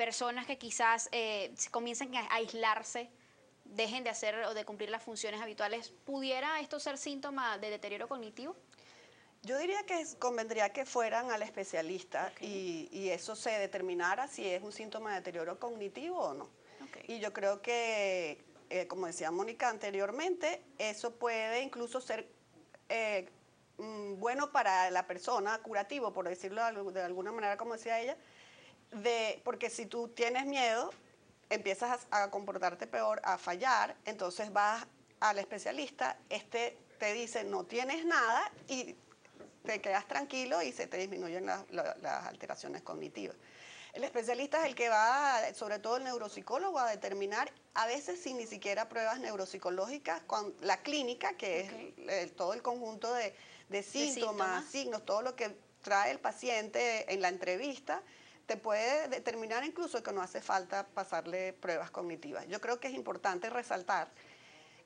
personas que quizás comiencen a aislarse, dejen de hacer o de cumplir las funciones habituales, ¿pudiera esto ser síntoma de deterioro cognitivo? Yo diría que convendría que fueran al especialista y eso se determinara si es un síntoma de deterioro cognitivo o no. Y yo creo que, como decía Mónica anteriormente, eso puede incluso ser bueno para la persona, curativo, por decirlo de alguna manera, como decía ella, porque si tú tienes miedo, empiezas a comportarte peor, a fallar, entonces vas al especialista, te dice no tienes nada y te quedas tranquilo y se te disminuyen las alteraciones cognitivas. El especialista es el que va, sobre todo el neuropsicólogo, a determinar, a veces sin ni siquiera pruebas neuropsicológicas, con la clínica, que es todo el conjunto de síntomas, signos, todo lo que trae el paciente en la entrevista, te puede determinar incluso que no hace falta pasarle pruebas cognitivas. Yo creo que es importante resaltar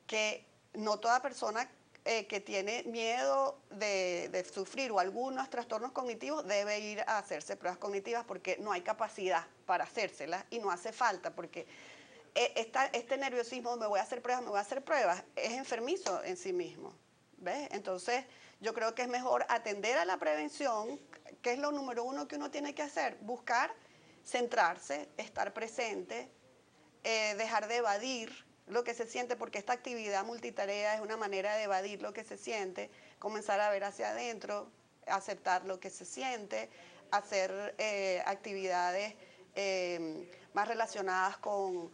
que no toda persona que tiene miedo de sufrir o algunos trastornos cognitivos debe ir a hacerse pruebas cognitivas porque no hay capacidad para hacérselas y no hace falta porque este nerviosismo, me voy a hacer pruebas, es enfermizo en sí mismo. ¿Ves? Entonces, yo creo que es mejor atender a la prevención, que es lo número uno que uno tiene que hacer, buscar centrarse, estar presente, dejar de evadir lo que se siente, porque esta actividad multitarea es una manera de evadir lo que se siente, comenzar a ver hacia adentro, aceptar lo que se siente, hacer actividades más relacionadas con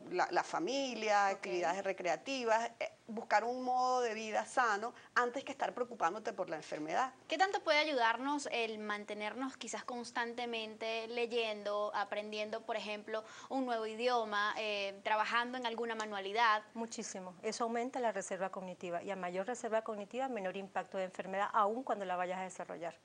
la familia, actividades recreativas, buscar un modo de vida sano antes que estar preocupándote por la enfermedad. ¿Qué tanto puede ayudarnos el mantenernos quizás constantemente leyendo, aprendiendo, por ejemplo, un nuevo idioma, trabajando en alguna manualidad? Muchísimo. Eso aumenta la reserva cognitiva y a mayor reserva cognitiva, menor impacto de enfermedad, aún cuando la vayas a desarrollar.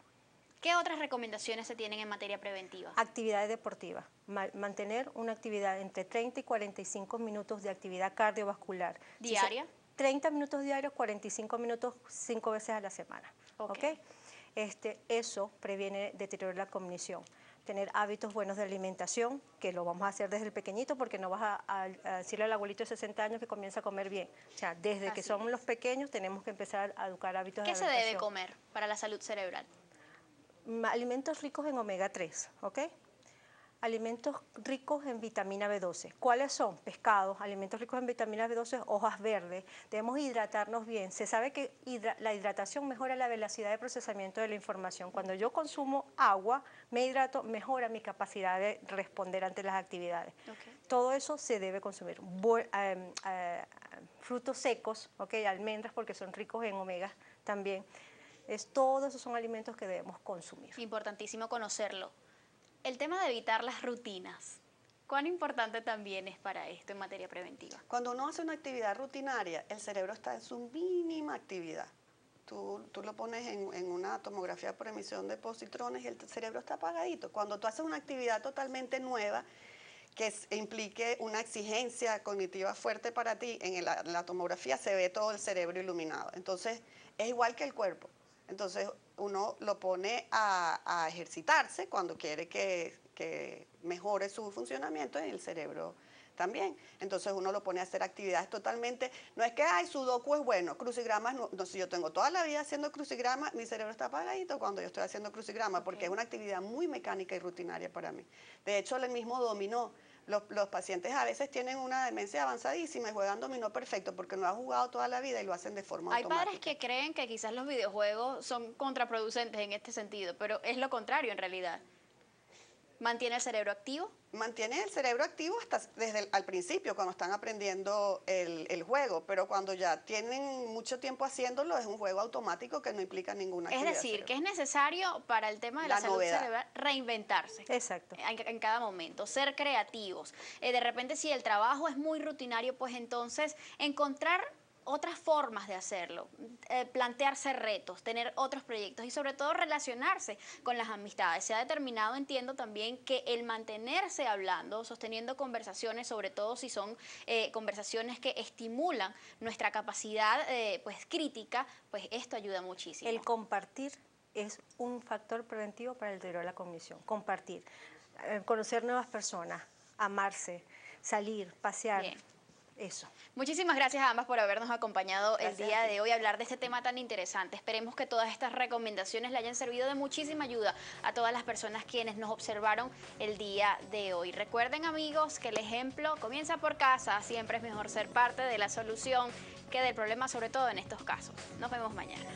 ¿Qué otras recomendaciones se tienen en materia preventiva? Actividades deportivas. Mantener una actividad entre 30 y 45 minutos de actividad cardiovascular. ¿Diaria? 30 minutos diarios, 45 minutos 5 veces a la semana. ¿Okay? Eso previene deterioro de la cognición. Tener hábitos buenos de alimentación, que lo vamos a hacer desde el pequeñito porque no vas a decirle al abuelito de 60 años que comienza a comer bien. O sea, desde que somos los pequeños tenemos que empezar a educar hábitos de alimentación. ¿Qué se debe comer para la salud cerebral? Alimentos ricos en omega 3, ¿ok? Alimentos ricos en vitamina B12. ¿Cuáles son? Pescados, alimentos ricos en vitamina B12, hojas verdes. Debemos hidratarnos bien. Se sabe que la hidratación mejora la velocidad de procesamiento de la información. Cuando yo consumo agua, me hidrato, mejora mi capacidad de responder ante las actividades. Todo eso se debe consumir. Frutos secos, ¿ok? Almendras porque son ricos en omega también. Todos esos son alimentos que debemos consumir. Importantísimo conocerlo. El tema de evitar las rutinas, ¿cuán importante también es para esto en materia preventiva? Cuando uno hace una actividad rutinaria, el cerebro está en su mínima actividad. Tú lo pones en una tomografía por emisión de positrones y el cerebro está apagadito. Cuando tú haces una actividad totalmente nueva, que implique una exigencia cognitiva fuerte para ti, en la tomografía se ve todo el cerebro iluminado. Entonces, es igual que el cuerpo. Entonces uno lo pone a ejercitarse cuando quiere que mejore su funcionamiento y el cerebro también. Entonces uno lo pone a hacer actividades totalmente, no es que, ay, sudoku es bueno, crucigramas, no, si yo tengo toda la vida haciendo crucigramas, mi cerebro está apagadito cuando yo estoy haciendo crucigramas, porque es una actividad muy mecánica y rutinaria para mí. De hecho, el mismo dominó. Los pacientes a veces tienen una demencia avanzadísima y juegan dominó perfecto porque no han jugado toda la vida y lo hacen de forma automática. Hay padres que creen que quizás los videojuegos son contraproducentes en este sentido, pero es lo contrario en realidad. ¿Mantiene el cerebro activo? Mantiene el cerebro activo hasta desde al principio, cuando están aprendiendo el juego, pero cuando ya tienen mucho tiempo haciéndolo, es un juego automático que no implica ninguna actividad. Es decir, que es necesario para el tema de la salud cerebral reinventarse. Exacto. En cada momento, ser creativos. De repente, si el trabajo es muy rutinario, pues entonces encontrar otras formas de hacerlo, plantearse retos, tener otros proyectos y sobre todo relacionarse con las amistades. Se ha determinado, entiendo también, que el mantenerse hablando, sosteniendo conversaciones, sobre todo si son conversaciones que estimulan nuestra capacidad pues crítica, pues esto ayuda muchísimo. El compartir es un factor preventivo para el deterioro de la cognición. Compartir. conocer nuevas personas, amarse, salir, pasear, Bien. eso. Muchísimas gracias a ambas por habernos acompañado el Gracias día a ti. de hoy a hablar de este tema tan interesante. Esperemos que todas estas recomendaciones le hayan servido de muchísima ayuda a todas las personas quienes nos observaron el día de hoy. Recuerden, amigos, que el ejemplo comienza por casa. Siempre es mejor ser parte de la solución que del problema, sobre todo en estos casos. Nos vemos mañana.